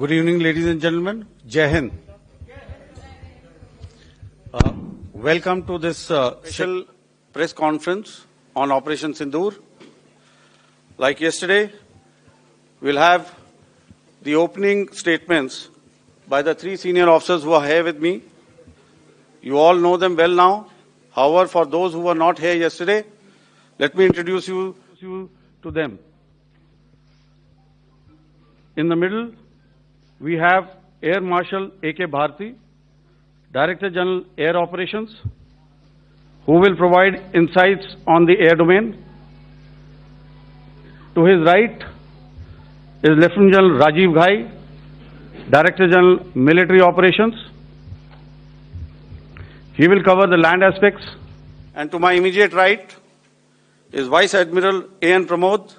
Good evening, ladies and gentlemen. Jai Hind. Welcome to this special press conference on Operation Sindoor. Like yesterday, we'll have the opening statements by the three senior officers who are here with me. You all know them well now. However, for those who were not here yesterday, let me introduce you to them. In the middle, we have Air Marshal A.K. Bharti, Director General Air Operations, who will provide insights on the air domain. To his right is Lieutenant General Rajiv Ghai, Director General Military Operations. He will cover the land aspects. And to my immediate right is Vice Admiral A.N. Pramod,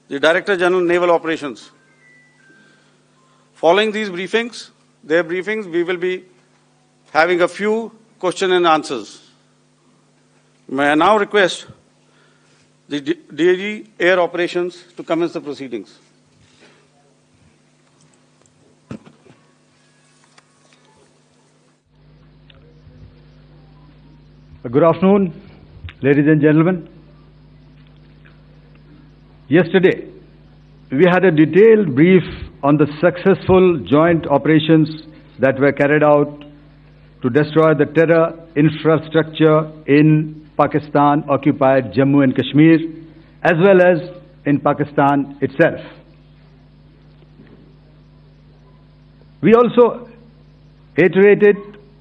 the Director General Naval Operations. Following these briefings, we will be having a few question and answers. May I now request the DG Air Operations to commence the proceedings. Good afternoon, ladies and gentlemen. Yesterday, we had a detailed brief on the successful joint operations that were carried out to destroy the terror infrastructure in Pakistan-occupied Jammu and Kashmir, as well as in Pakistan itself. We also iterated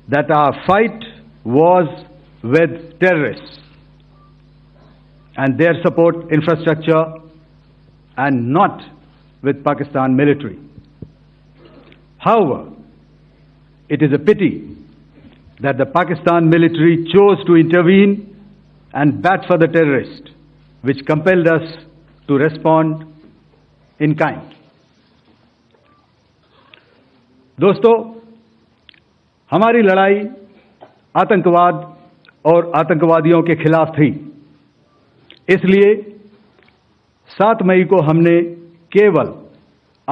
that our fight was with terrorists and their support infrastructure and not with Pakistan military. However, it is a pity that the Pakistan military chose to intervene and bat for the terrorist, which compelled us to respond in kind. दोस्तों, हमारी लड़ाई आतंकवाद और आतंकवादियों के खिलाफ थी। इसलिए 7 मई को हमने केवल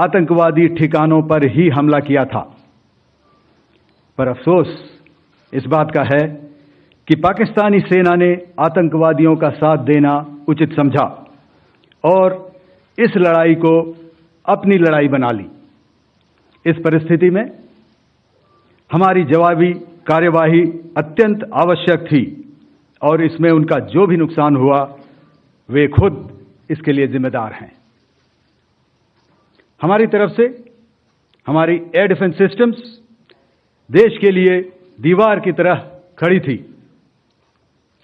आतंकवादी ठिकानों पर ही हमला किया था। पर अफसोस इस बात का है कि पाकिस्तानी सेना ने आतंकवादियों का साथ देना उचित समझा और इस लड़ाई को अपनी लड़ाई बना ली। इस परिस्थिति में हमारी जवाबी कार्यवाही अत्यंत आवश्यक थी और इसमें उनका जो भी नुकसान हुआ, वे खुद इसके लिए जिम्मेदार हैं। हमारी तरफ से हमारी एयर डिफेंस सिस्टम्स देश के लिए दीवार की तरह खड़ी थी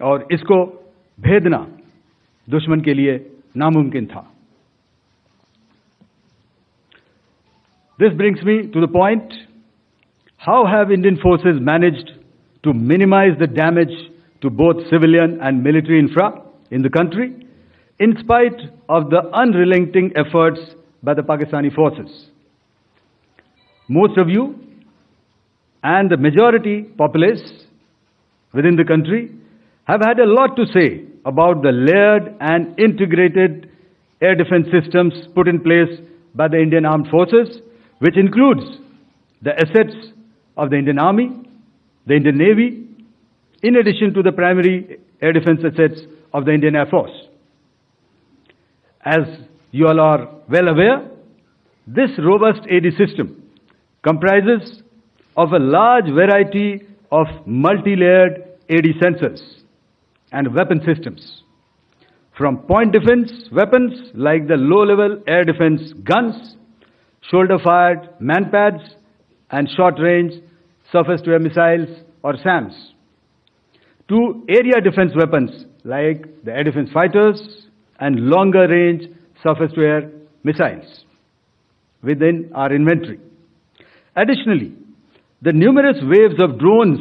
और इसको भेदना दुश्मन के लिए नामुमकिन था। This brings me to the point, how have Indian forces managed to minimize the damage to both civilian and military infra in the country, in spite of the unrelenting efforts by the Pakistani forces? Most of you and the majority populace within the country have had a lot to say about the layered and integrated air defense systems put in place by the Indian Armed Forces, which includes the assets of the Indian Army, the Indian Navy, in addition to the primary air defense assets of the Indian Air Force. As you all are well aware, this robust AD system comprises of a large variety of multi-layered AD sensors and weapon systems, from point defense weapons like the low-level air defense guns, shoulder-fired manpads, and short-range surface-to-air missiles or SAMs, to area defense weapons like the air defense fighters and longer-range surface-to-air missiles within our inventory. Additionally, the numerous waves of drones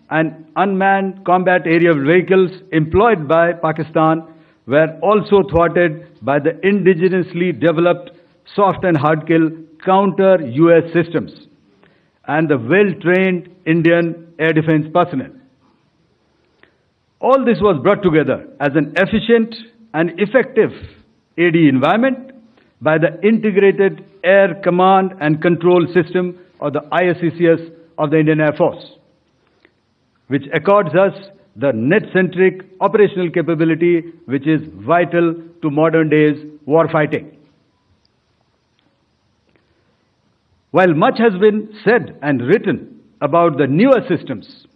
and unmanned combat aerial vehicles employed by Pakistan were also thwarted by the indigenously developed soft and hard kill counter-US systems and the well-trained Indian air defense personnel. All this was brought together as an efficient and effective AD environment by the Integrated Air Command and Control System, or the ISCCS of the Indian Air Force, which accords us the net-centric operational capability which is vital to modern days warfighting. While much has been said and written about the newer systems,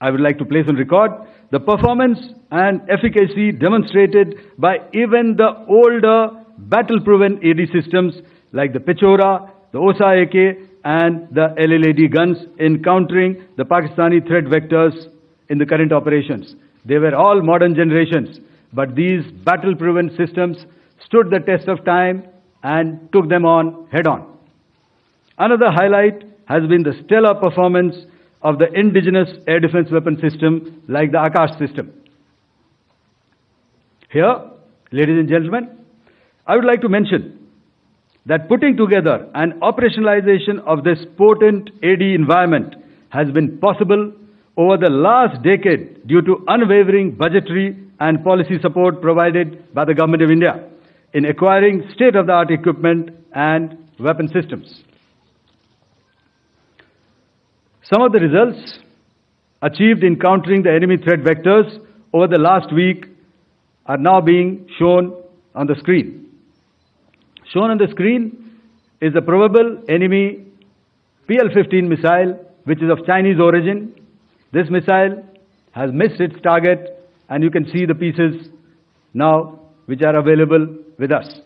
I would like to place on record the performance and efficacy demonstrated by even the older battle-proven AD systems like the Pechora, the OSA AK and the LLAD guns in countering the Pakistani threat vectors in the current operations. They were all modern generations, but these battle-proven systems stood the test of time and took them on head-on. Another highlight has been the stellar performance of the indigenous air defense weapon system like the Akash system. Here, ladies and gentlemen, I would like to mention that putting together an operationalization of this potent AD environment has been possible over the last decade due to unwavering budgetary and policy support provided by the Government of India in acquiring state-of-the-art equipment and weapon systems. Some of the results achieved in countering the enemy threat vectors over the last week are now being shown on the screen. Shown on the screen is the probable enemy PL-15 missile, which is of Chinese origin. This missile has missed its target, and you can see the pieces now which are available with us.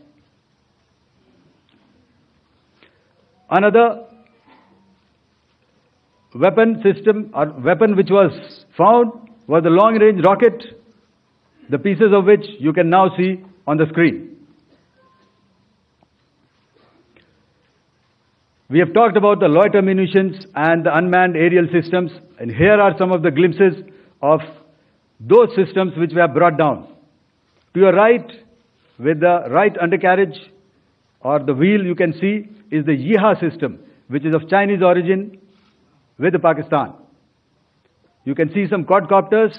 Another weapon system or weapon which was found was the long-range rocket, the pieces of which you can now see on the screen. We have talked about the loiter munitions and the unmanned aerial systems, and here are some of the glimpses of those systems which we have brought down. To your right, with the right undercarriage or the wheel, you can see is the Yeeha system, which is of Chinese origin with Pakistan. You can see some quadcopters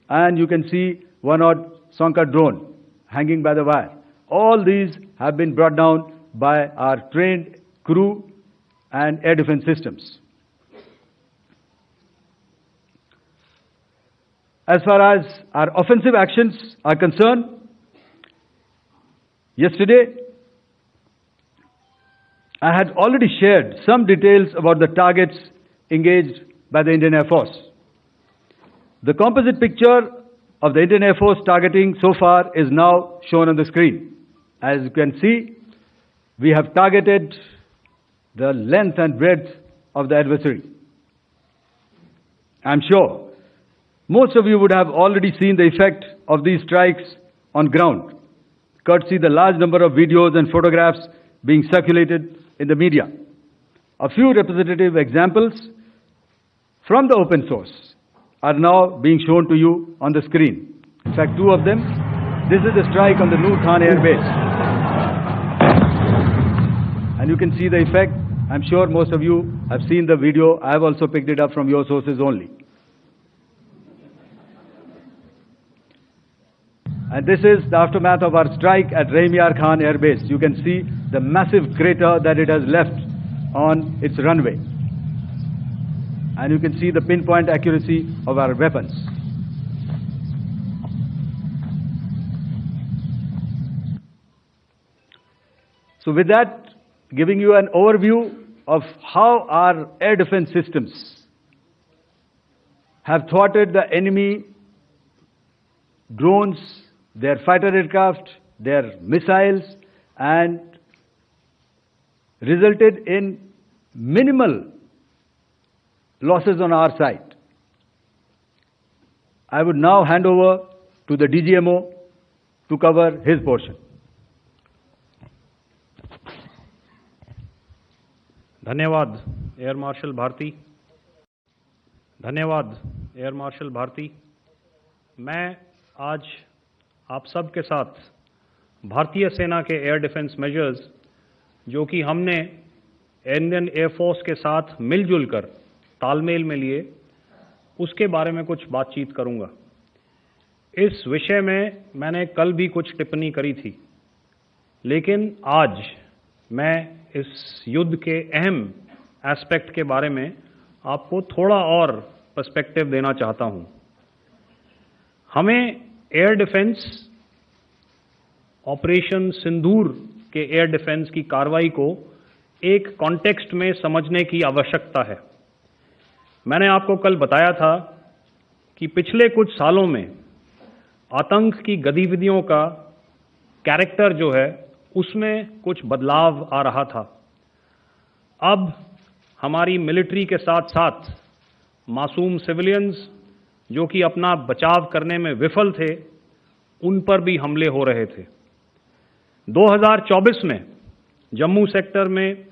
and you can see one odd Sonka drone hanging by the wire. All these have been brought down by our trained crew and air defense systems. As far as our offensive actions are concerned, yesterday I had already shared some details about the targets engaged by the Indian Air Force. The composite picture of the Indian Air Force targeting so far is now shown on the screen. As you can see, we have targeted the length and breadth of the adversary. I'm sure most of you would have already seen the effect of these strikes on ground, courtesy the large number of videos and photographs being circulated in the media. A few representative examples from the open source are now being shown to you on the screen. In fact, two of them. This is the strike on the Noor Khan Air Base. And you can see the effect. I'm sure most of you have seen the video. I have also picked it up from your sources only. And this is the aftermath of our strike at Rahim Yar Khan Air Base. You can see the massive crater that it has left on its runway. And you can see the pinpoint accuracy of our weapons. So with that, giving you an overview of how our air defense systems have thwarted the enemy drones, their fighter aircraft, their missiles, and resulted in minimal losses on our side. I would now hand over to the DGMO to cover his portion. धन्यवाद air marshal Bharti. धन्यवाद air marshal Bharti. मैं आज आप सब के साथ भारतीय सेना के एयर डिफेंस मेजर्स जो कि हमने इंडियन एयरफोर्स के साथ मिलजुल कर तालमेल में लिए, उसके बारे में कुछ बातचीत करूंगा। इस विषय में मैंने कल भी कुछ टिप्पणी करी थी, लेकिन आज मैं इस युद्ध के अहम एस्पेक्ट के बारे में आपको थोड़ा और पर्सपेक्टिव देना चाहता हूं। हमें एयर डिफेंस, ऑपरेशन सिंदूर के एयर डिफेंस की कार्रवाई को एक कॉन्टेक्स्ट में समझने की आवश्यकता है। मैंने आपको कल बताया था कि पिछले कुछ सालों में आतंक की गतिविधियों का कैरेक्टर जो है उसमें कुछ बदलाव आ रहा था। अब हमारी मिलिट्री के साथ साथ मासूम सिविलियंस जो कि अपना बचाव करने में विफल थे, उन पर भी हमले हो रहे थे। 2024 में जम्मू सेक्टर में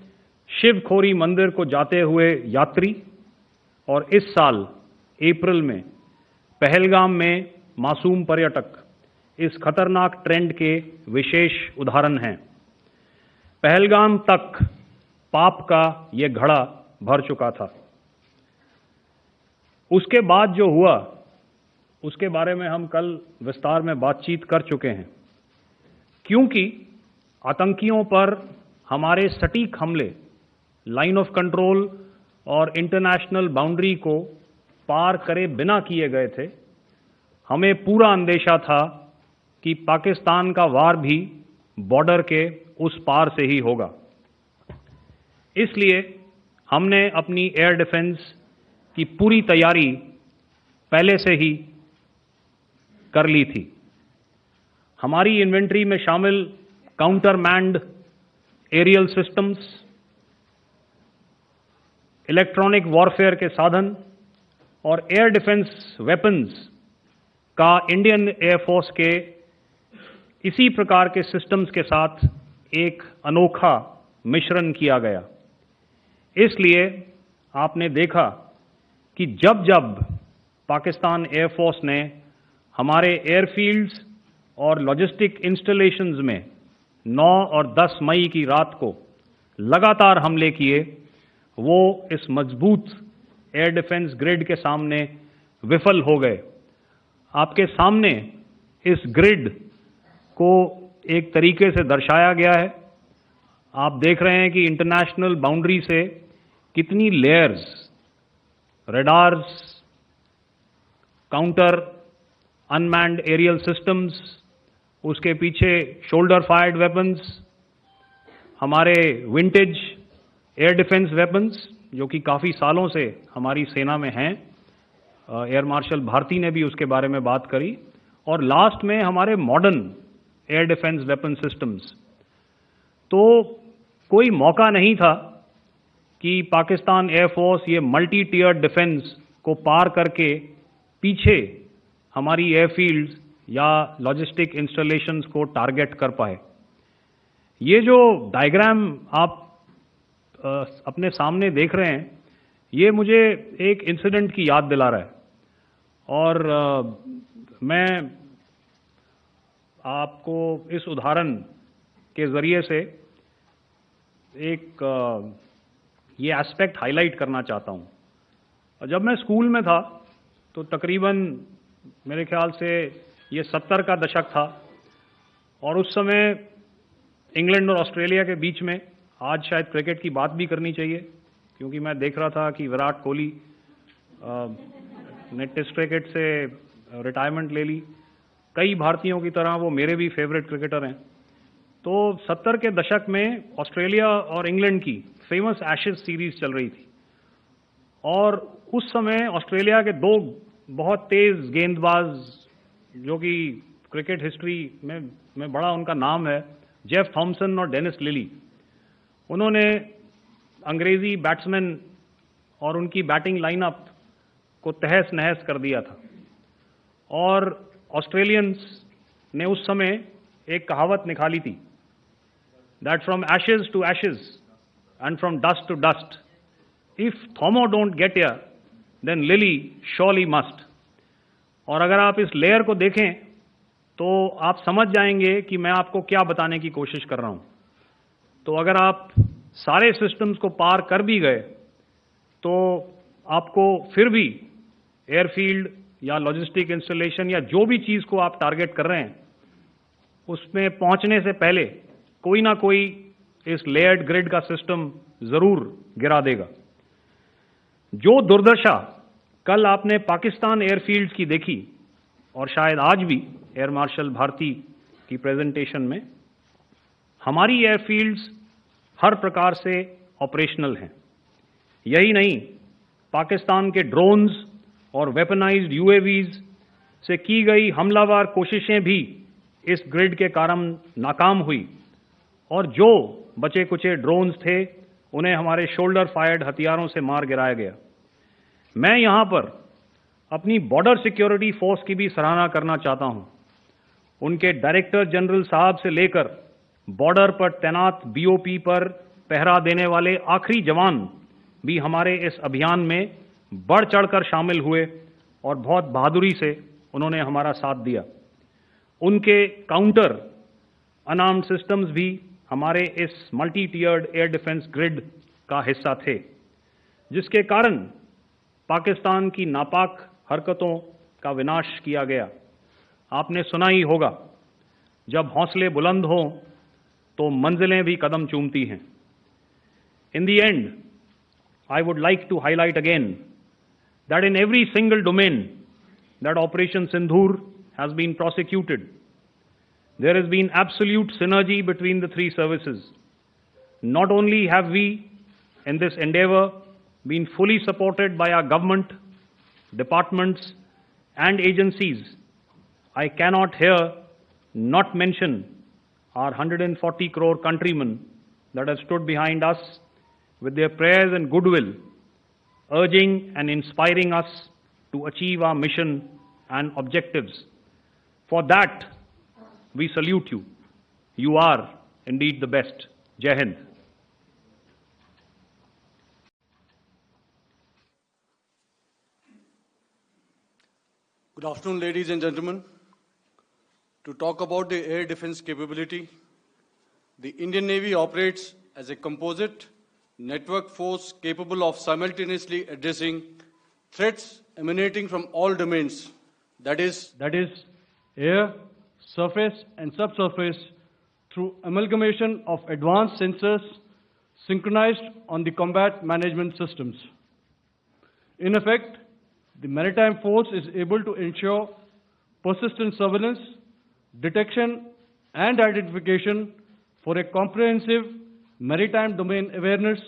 शिवखोरी मंदिर को जाते हुए यात्री और इस साल अप्रैल में पहलगाम में मासूम पर्यटक इस खतरनाक ट्रेंड के विशेष उदाहरण हैं। पहलगाम तक पाप का ये घड़ा भर चुका था। उसके बाद जो हुआ उसके बारे में हम कल विस्तार में बातचीत कर चुके हैं। क्योंकि आतंकियों पर हमारे सटीक हमले लाइन ऑफ कंट्रोल और इंटरनेशनल बाउंड्री को पार करे बिना किए गए थे, हमें पूरा अंदेशा था कि पाकिस्तान का वार भी बॉर्डर के उस पार से ही होगा। इसलिए हमने अपनी एयर डिफेंस की पूरी तैयारी पहले से ही कर ली थी। हमारी इन्वेंट्री में शामिल counter manned aerial systems, electronic warfare के साधन और एयर डिफेंस वेपन्स का इंडियन एयरफोर्स के इसी प्रकार के सिस्टम्स के साथ एक अनोखा मिश्रण किया गया। इसलिए आपने देखा कि जब जब पाकिस्तान एयरफोर्स ने हमारे एयरफील्ड्स और लॉजिस्टिक इंस्टॉलेशंस में 9 और 10 मई की रात को लगातार हमले किए, वो इस मजबूत एयर डिफेंस ग्रिड के सामने विफल हो गए। आपके सामने इस ग्रिड को एक तरीके से दर्शाया गया है। आप देख रहे हैं कि इंटरनेशनल बाउंड्री से कितनी layers, radars, counter unmanned aerial systems, उसके पीछे शोल्डर फायर्ड वेपन्स, हमारे विंटेज एयर डिफेंस वेपन्स जो कि काफ़ी सालों से हमारी सेना में हैं। एयर मार्शल भारती ने भी उसके बारे में बात करी। और लास्ट में हमारे modern air defence weapon systems. तो कोई मौका नहीं था कि पाकिस्तान एयरफोर्स ये मल्टी टियर डिफेंस को पार करके पीछे हमारी एयरफील्ड्स या लॉजिस्टिक इंस्टॉलेशंस को टारगेट कर पाए। ये जो डायग्राम आप अपने सामने देख रहे हैं, ये मुझे एक इंसिडेंट की याद दिला रहा है। और मैं आपको इस उदाहरण के ज़रिए से एक ये एस्पेक्ट हाईलाइट करना चाहता हूँ। जब मैं स्कूल में था तो तकरीबन मेरे ख्याल से ये 70 का दशक था और उस समय इंग्लैंड और ऑस्ट्रेलिया के बीच में, आज शायद क्रिकेट की बात भी करनी चाहिए क्योंकि मैं देख रहा था कि विराट कोहली ने टेस्ट क्रिकेट से रिटायरमेंट ले ली। कई भारतीयों की तरह वो मेरे भी फेवरेट क्रिकेटर हैं। तो 70 के दशक में ऑस्ट्रेलिया और इंग्लैंड की फेमस एशेज सीरीज चल रही थी और उस समय ऑस्ट्रेलिया के दो बहुत तेज गेंदबाज जो कि क्रिकेट हिस्ट्री में बड़ा उनका नाम है, जेफ थॉमसन और डेनिस लिली, उन्होंने अंग्रेजी बैट्समैन और उनकी बैटिंग लाइनअप को तहस नहस कर दिया था। और ऑस्ट्रेलियंस ने उस समय एक कहावत निकाली थी, that from ashes to ashes and from dust to dust, if Thommo don't get here then Lillee surely must. और अगर आप इस लेयर को देखें तो आप समझ जाएंगे कि मैं आपको क्या बताने की कोशिश कर रहा हूं। तो अगर आप सारे सिस्टम्स को पार कर भी गए तो आपको फिर भी एयरफील्ड या लॉजिस्टिक इंस्टॉलेशन या जो भी चीज़ को आप टारगेट कर रहे हैं उसमें पहुंचने से पहले कोई ना कोई इस लेयर्ड ग्रिड का सिस्टम जरूर गिरा देगा। जो दुर्दशा कल आपने पाकिस्तान एयरफील्ड्स की देखी और शायद आज भी एयर मार्शल भारती की प्रेजेंटेशन में, हमारी एयरफील्ड्स हर प्रकार से ऑपरेशनल हैं। यही नहीं, पाकिस्तान के ड्रोन्स और वेपनाइज्ड यूएवीज से की गई हमलावर कोशिशें भी इस ग्रिड के कारण नाकाम हुई और जो बचे कुचे ड्रोन्स थे उन्हें हमारे शोल्डर फायर्ड हथियारों से मार गिराया गया। मैं यहां पर अपनी बॉर्डर सिक्योरिटी फोर्स की भी सराहना करना चाहता हूं। उनके डायरेक्टर जनरल साहब से लेकर बॉर्डर पर तैनात बीओपी पर पहरा देने वाले आखिरी जवान भी हमारे इस अभियान में बढ़ चढ़कर शामिल हुए और बहुत बहादुरी से उन्होंने हमारा साथ दिया। उनके काउंटर अनार्म्ड सिस्टम्स भी हमारे इस मल्टी टियर्ड एयर डिफेंस ग्रिड का हिस्सा थे, जिसके कारण पाकिस्तान की नापाक हरकतों का विनाश किया गया। आपने सुना ही होगा, जब हौसले बुलंद हों तो मंजिलें भी कदम चूमती हैं। In the end, I would like to highlight again that in every single domain that Operation Sindoor has been prosecuted, there has been absolute synergy between the three services. Not only have we, in this endeavor, been fully supported by our government, departments, and agencies, I cannot here not mention our 140 crore countrymen that have stood behind us with their prayers and goodwill, urging and inspiring us to achieve our mission and objectives. For that, we salute you. You are indeed the best. Jai Hind. Good afternoon, ladies and gentlemen. To talk about the air defense capability, the Indian Navy operates as a composite network force capable of simultaneously addressing threats emanating from all domains, that is air, surface and subsurface, through amalgamation of advanced sensors synchronized on the combat management systems. In effect, the maritime force is able to ensure persistent surveillance, detection and identification for a comprehensive maritime domain awareness,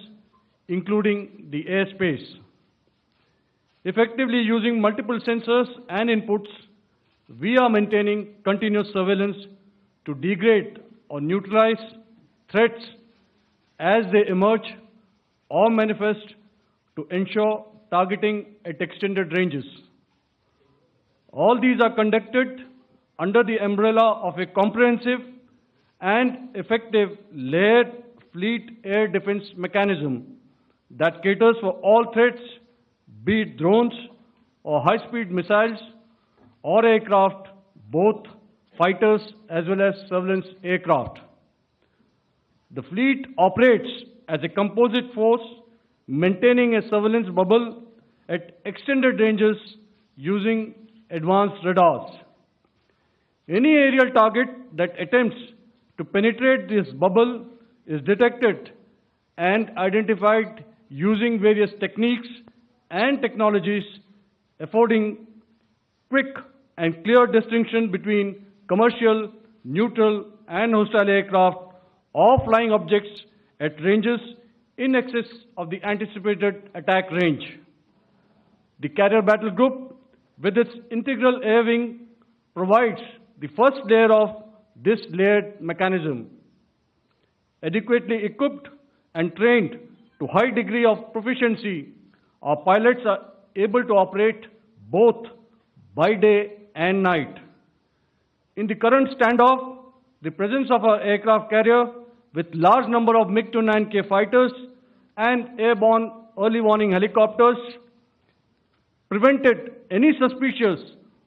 including the airspace. Effectively using multiple sensors and inputs, we are maintaining continuous surveillance to degrade or neutralize threats as they emerge or manifest, to ensure targeting at extended ranges. All these are conducted under the umbrella of a comprehensive and effective layered fleet air defense mechanism that caters for all threats, be it drones or high-speed missiles or aircraft, both fighters as well as surveillance aircraft. The fleet operates as a composite force, maintaining a surveillance bubble at extended ranges using advanced radars. Any aerial target that attempts to penetrate this bubble is detected and identified using various techniques and technologies, affording quick and clear distinction between commercial, neutral, and hostile aircraft or flying objects at ranges in excess of the anticipated attack range. The Carrier Battle Group, with its integral air wing, provides the first layer of this layered mechanism. Adequately equipped and trained to high degree of proficiency, our pilots are able to operate both by day and night. In the current standoff, the presence of our aircraft carrier with large number of MiG-29K fighters and airborne early warning helicopters prevented any suspicious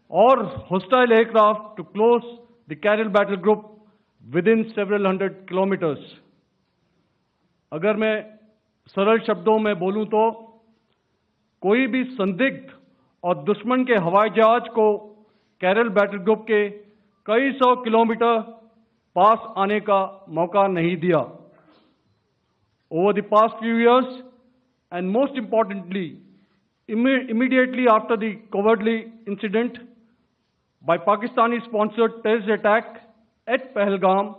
or hostile aircraft to close the Carrier Battle Group within several hundred kilometers. अगर मैं सरल शब्दों में बोलूं तो कोई भी संदिग्ध और दुश्मन के हवाई जहाज को कैरल बैटल ग्रुप के कई सौ किलोमीटर पास आने का मौका नहीं दिया. Over the past few years, and most importantly, immediately after the cowardly incident by Pakistani-sponsored terrorist attack at Pahalgam,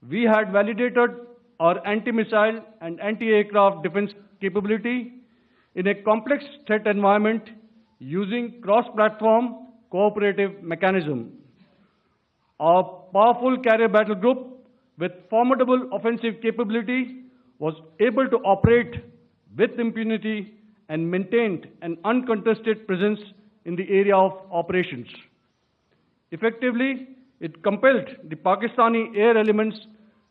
we had validated our anti-missile and anti-aircraft defense capability in a complex threat environment using cross-platform cooperative mechanism. Our powerful carrier battle group with formidable offensive capability was able to operate with impunity and maintained an uncontested presence in the area of operations. Effectively, it compelled the Pakistani air elements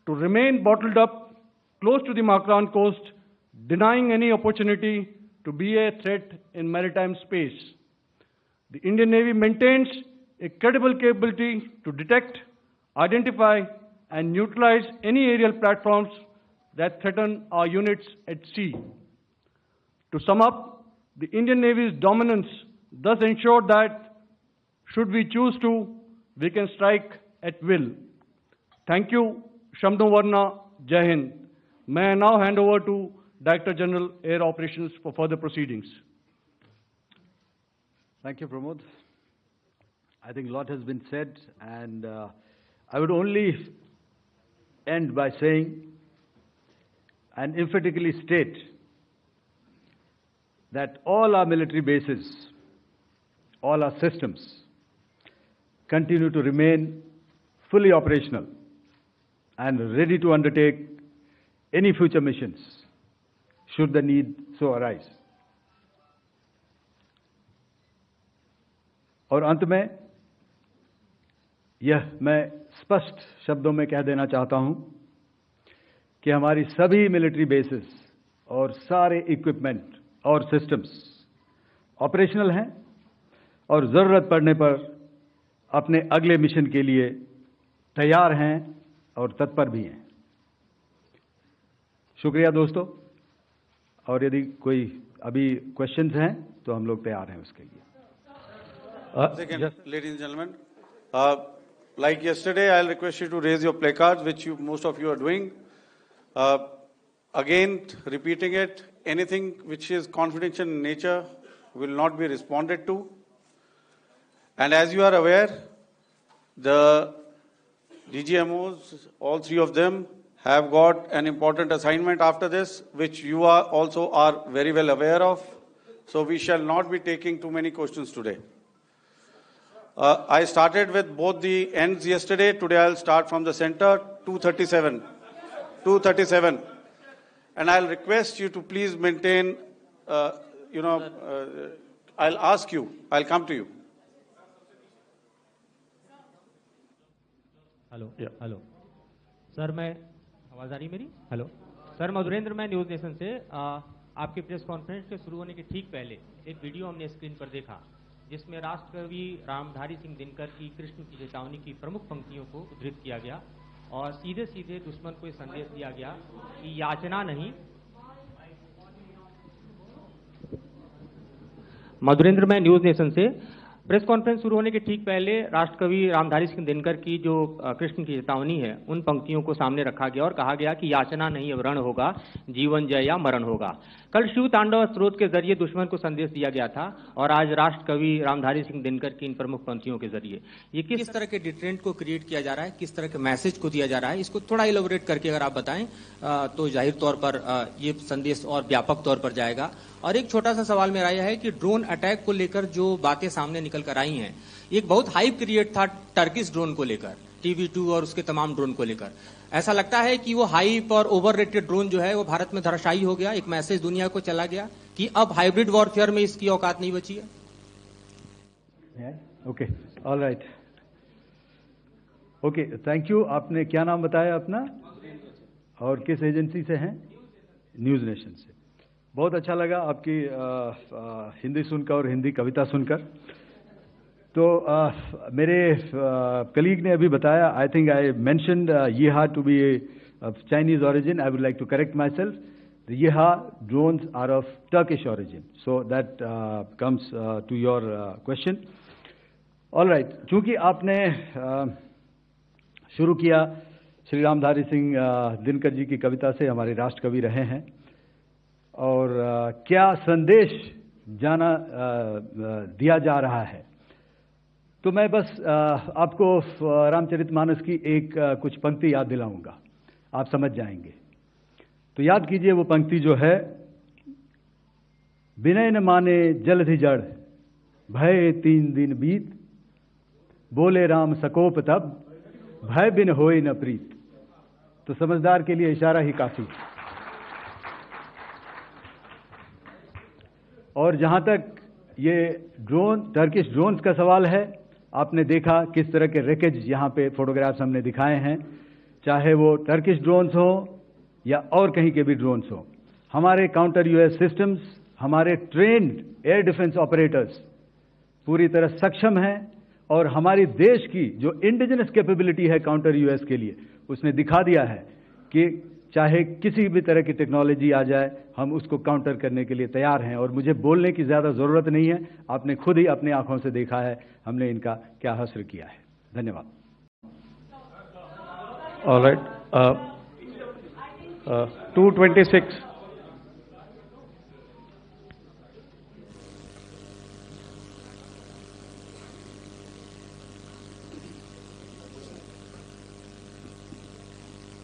to remain bottled up close to the Makran coast, denying any opportunity to be a threat in maritime space. The Indian Navy maintains a credible capability to detect, identify, and neutralize any aerial platforms that threaten our units at sea. To sum up, the Indian Navy's dominance thus ensured that, should we choose to, we can strike at will. Thank you, Shamdho Varna, Jai Hind. May I now hand over to Director General Air Operations for further proceedings. Thank you, Pramod. I think a lot has been said, and I would only end by saying and emphatically state that all our military bases, all our systems continue to remain fully operational and ready to undertake any future missions should the need so arise. और अंत में यह मैं स्पष्ट शब्दों में कह देना चाहता हूं कि हमारी सभी मिलिट्री बेसेस और सारे इक्विपमेंट और सिस्टम्स ऑपरेशनल हैं और ज़रूरत पड़ने पर अपने अगले मिशन के लिए तैयार हैं और तत्पर भी हैं. शुक्रिया दोस्तों, और यदि कोई अभी क्वेश्चंस हैं तो हम लोग तैयार हैं उसके लिए. Second, ladies and gentlemen, like yesterday, I'll request you to raise your placards, which most of you are doing. Again, repeating it, anything which is confidential in nature will not be responded to. And as you are aware, the DGMOs, all three of them, have got an important assignment after this, which you are also are very well aware of. So we shall not be taking too many questions today. I started with both the ends yesterday. Today I'll start from the center, 237. 237. And I'll request you to please maintain, I'll ask you, I'll come to you. Hello hello sir, मैं आवाज़ आ रही मेरी? Hello sir, Madhurendra, मैं news nation से आपके press conference के शुरू होने के ठीक पहले एक वीडियो हमने स्क्रीन पर देखा जिसमें राष्ट्रकवि रामधारी सिंह दिनकर की कृष्ण की चेतावनी की प्रमुख पंक्तियों को उद्धृत किया गया और सीधे सीधे दुश्मन को संदेश दिया गया कि याचना नहीं. मधुरेंद्र, मैं न्यूज़ नेशन से प्रेस कॉन्फ्रेंस शुरू होने के ठीक पहले राष्ट्रकवि रामधारी सिंह दिनकर की जो कृष्ण की चेतावनी है उन पंक्तियों को सामने रखा गया और कहा गया कि याचना नहीं अब रण होगा, जीवन जय या मरण होगा. कल शिव तांडव स्रोत के जरिए दुश्मन को संदेश दिया गया था और आज राष्ट्रकवि रामधारी सिंह दिनकर की इन प्रमुख पंक्तियों के जरिए ये किस तरह के डिटरेंट को क्रिएट किया जा रहा है, किस तरह के मैसेज को दिया जा रहा है, इसको थोड़ा इलेबोरेट करके अगर आप बताएं तो जाहिर तौर पर ये संदेश और व्यापक तौर पर जाएगा. और एक छोटा सा सवाल मेरा यह है कि ड्रोन अटैक को लेकर जो बातें सामने निकल कर आई हैं, एक बहुत हाइप क्रिएट था टर्किश ड्रोन को लेकर, TB2 और उसके तमाम ड्रोन को लेकर. ऐसा लगता है कि वो हाइप और ओवररेटेड ड्रोन जो है वो भारत में धराशायी हो गया. एक मैसेज दुनिया को चला गया कि अब हाइब्रिड वॉरफेयर में इसकी औकात नहीं बची है. Okay, all right. Okay, thank you. आपने क्या नाम बताया अपना और किस एजेंसी से हैं? न्यूज़ नेशन से. बहुत अच्छा लगा आपकी हिंदी सुनकर और हिंदी कविता सुनकर. तो मेरे कलीग ने अभी बताया, I think I mentioned Yiha to be of Chinese origin. I would like to correct myself. The Yiha drones are of Turkish origin. So that comes to your question. All right. चूंकि आपने शुरू किया श्री रामधारी सिंह दिनकर जी की कविता से, हमारे राष्ट्र कवि रहे हैं। और क्या संदेश दिया जा रहा है, तो मैं बस आपको रामचरितमानस की कुछ पंक्ति याद दिलाऊंगा, आप समझ जाएंगे। तो याद कीजिए वो पंक्ति जो है, विनय न माने जलधि जड़, भय 3 दिन बीत, बोले राम सकोप तब, भय बिन होए न प्रीत। तो समझदार के लिए इशारा ही काफी। और जहां तक ये टर्किश ड्रोन्स का सवाल है, आपने देखा किस तरह के रेकेज यहां पे फोटोग्राफ्स हमने दिखाए हैं, चाहे वो टर्किश ड्रोन्स हो या और कहीं के भी ड्रोन्स हो। हमारे काउंटर यूएस सिस्टम्स, हमारे ट्रेन्ड एयर डिफेंस ऑपरेटर्स पूरी तरह सक्षम हैं, और हमारी देश की जो इंडिजिनस कैपेबिलिटी है काउंटर यूएस के लिए, उसने दिखा दिया है कि चाहे किसी भी तरह की टेक्नोलॉजी आ जाए, हम उसको काउंटर करने के लिए तैयार हैं। और मुझे बोलने की ज़्यादा ज़रूरत नहीं है, आपने खुद ही अपनी आंखों से देखा है हमने इनका क्या हश्र किया है। धन्यवाद। All right. 226.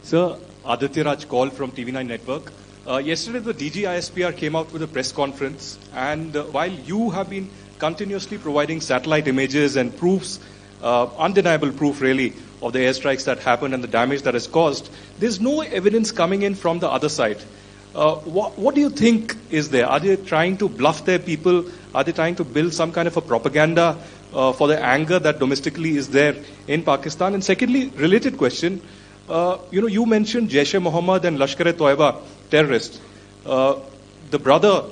Sir, Aditya Raj call from TV9 Network. Yesterday, the DG ISPR came out with a press conference, and while you have been continuously providing satellite images and proofs, undeniable proof really, of the airstrikes that happened and the damage that is caused, there's no evidence coming in from the other side. What do you think is there? Are they trying to bluff their people? Are they trying to build some kind of a propaganda for the anger that domestically is there in Pakistan? And secondly, related question, you mentioned Jaish-e-Mohammed and Lashkar-e-Toiba terrorists. The brother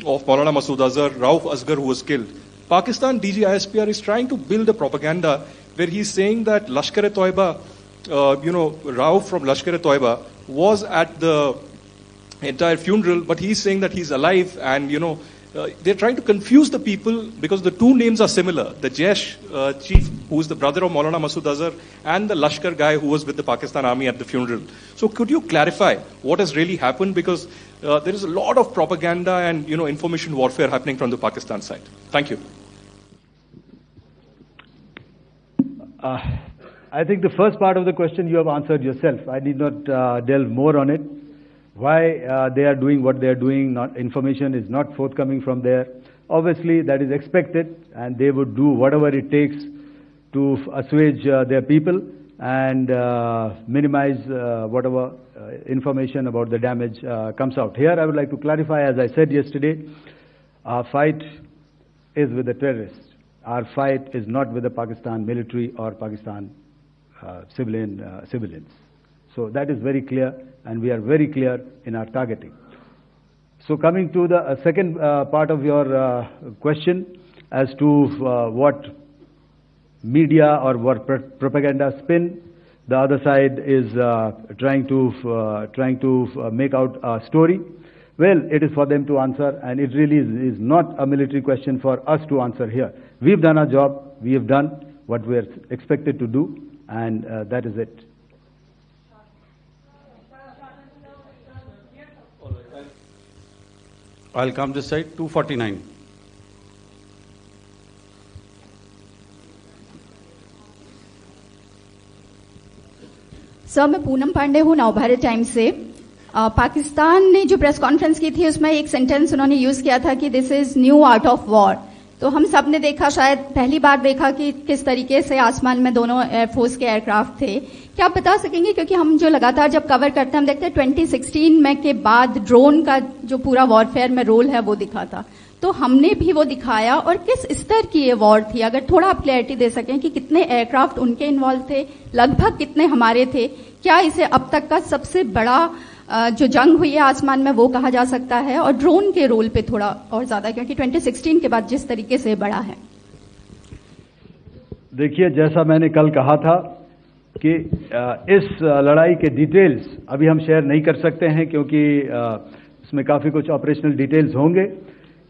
of Maulana Masood Azhar, Rauf Asghar, who was killed. Pakistan DG ISPR is trying to build a propaganda where he's saying that Lashkar-e-Toiba, Rauf from Lashkar-e-Toiba was at the entire funeral, but he's saying that he's alive, and they're trying to confuse the people because the two names are similar. The Jaish chief, who is the brother of Maulana Masood Azhar, and the Lashkar guy who was with the Pakistan army at the funeral. So could you clarify what has really happened? Because there is a lot of propaganda and information warfare happening from the Pakistan side. Thank you. I think the first part of the question you have answered yourself. I need not delve more on it. Why they are doing what they are doing, information is not forthcoming from there. Obviously, that is expected, and they would do whatever it takes to assuage their people and minimize whatever information about the damage comes out. Here, I would like to clarify, as I said yesterday, our fight is with the terrorists. Our fight is not with the Pakistan military or Pakistan civilians. So that is very clear, and we are very clear in our targeting. So coming to the second part of your question as to what media or what propaganda spin the other side is trying to make out a story. Well, it is for them to answer, and it really is not a military question for us to answer here. We've done our job, we have done what we are expected to do, and that is it. I'll come this side, 249. Sir, मैं पूनम पांडे हूँ, Navbharat times से। पाकिस्तान ने जो press conference की थी उसमें एक sentence उन्होंने यूज किया था कि this is new art of war. तो हम सब ने देखा, शायद पहली बार देखा कि किस तरीके से आसमान में दोनों एयरफोर्स के एयरक्राफ्ट थे। क्या आप बता सकेंगे, क्योंकि हम जो लगातार जब कवर करते हैं हम देखते हैं 2016 में के बाद ड्रोन का जो पूरा वॉरफेयर में रोल है वो दिखा था, तो हमने भी वो दिखाया। और किस स्तर की ये वॉर थी, अगर थोड़ा आप क्लैरिटी दे सकें कि कितने एयरक्राफ्ट उनके इन्वॉल्व थे, लगभग कितने हमारे थे, क्या इसे अब तक का सबसे बड़ा जो जंग हुई है आसमान में वो कहा जा सकता है, और ड्रोन के रोल पे थोड़ा और ज्यादा, क्योंकि 2016 के बाद जिस तरीके से बढ़ा है। देखिए, जैसा मैंने कल कहा था कि इस लड़ाई के डिटेल्स अभी हम शेयर नहीं कर सकते हैं, क्योंकि इसमें काफी कुछ ऑपरेशनल डिटेल्स होंगे।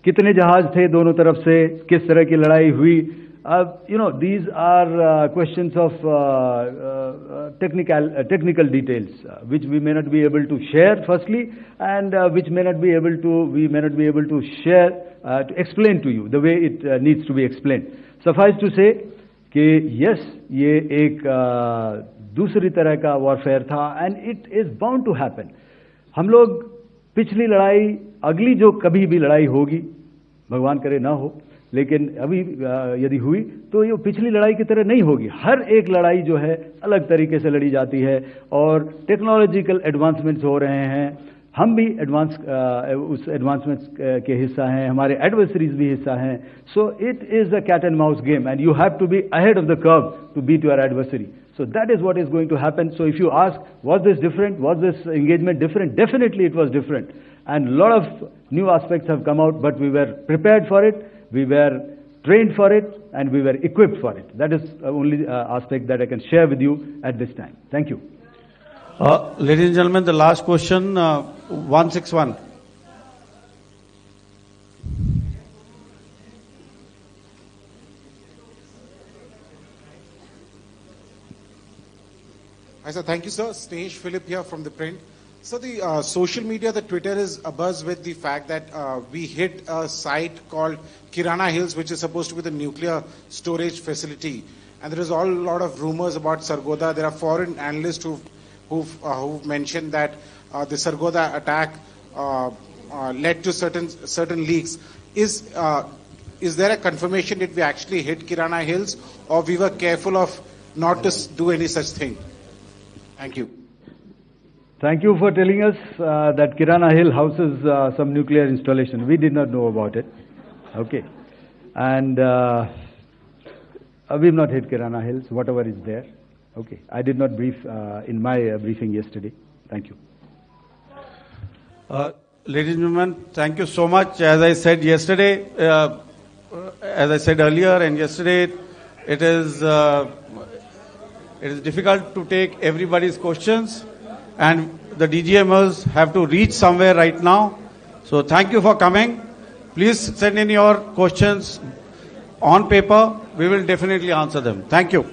कितने जहाज थे दोनों तरफ से, किस तरह की लड़ाई हुई, These are questions of technical details, which we may not be able to share firstly, and which we may not be able to share, to explain to you the way it needs to be explained. Suffice to say कि yes, ये एक दूसरी तरह का warfare था, and it is bound to happen. हम लोग पिछली लड़ाई, अगली जो कभी भी लड़ाई होगी, भगवान करे ना हो, लेकिन अभी यदि हुई तो ये पिछली लड़ाई की तरह नहीं होगी. हर एक लड़ाई जो है अलग तरीके से लड़ी जाती है और टेक्नोलॉजिकल एडवांसमेंट्स हो रहे हैं. हम भी उस एडवांसमेंट्स के हिस्सा हैं, हमारे एडवर्सरीज भी हिस्सा हैं. So it is a cat and mouse game and you have to be ahead of the curve to beat your adversary. So that is what is going to happen. So if you ask, was this different? Was this engagement different? Definitely it was different. And a lot of new aspects have come out, but we were prepared for it, we were trained for it, and we were equipped for it. That is the only aspect that I can share with you at this time. Thank you. Ladies and gentlemen, the last question, 161. Hi, sir. Thank you, sir. Snesh Philip here from the print. So the social media, the Twitter is abuzz with the fact that we hit a site called Kirana Hills, which is supposed to be the nuclear storage facility. And there is a lot of rumors about Sargodha. There are foreign analysts who've mentioned that the Sargodha attack led to certain leaks. Is there a confirmation that we actually hit Kirana Hills, or we were careful of not to do any such thing? Thank you. Thank you for telling us that Kirana Hill houses some nuclear installation. We did not know about it. Okay. And we've not hit Kirana Hills, whatever is there. Okay. I did not brief in my briefing yesterday. Thank you. Ladies and gentlemen, thank you so much. As I said yesterday, as I said earlier and yesterday, it is difficult to take everybody's questions, and the DGMers have to reach somewhere right now. So thank you for coming. Please send in your questions on paper. We will definitely answer them. Thank you.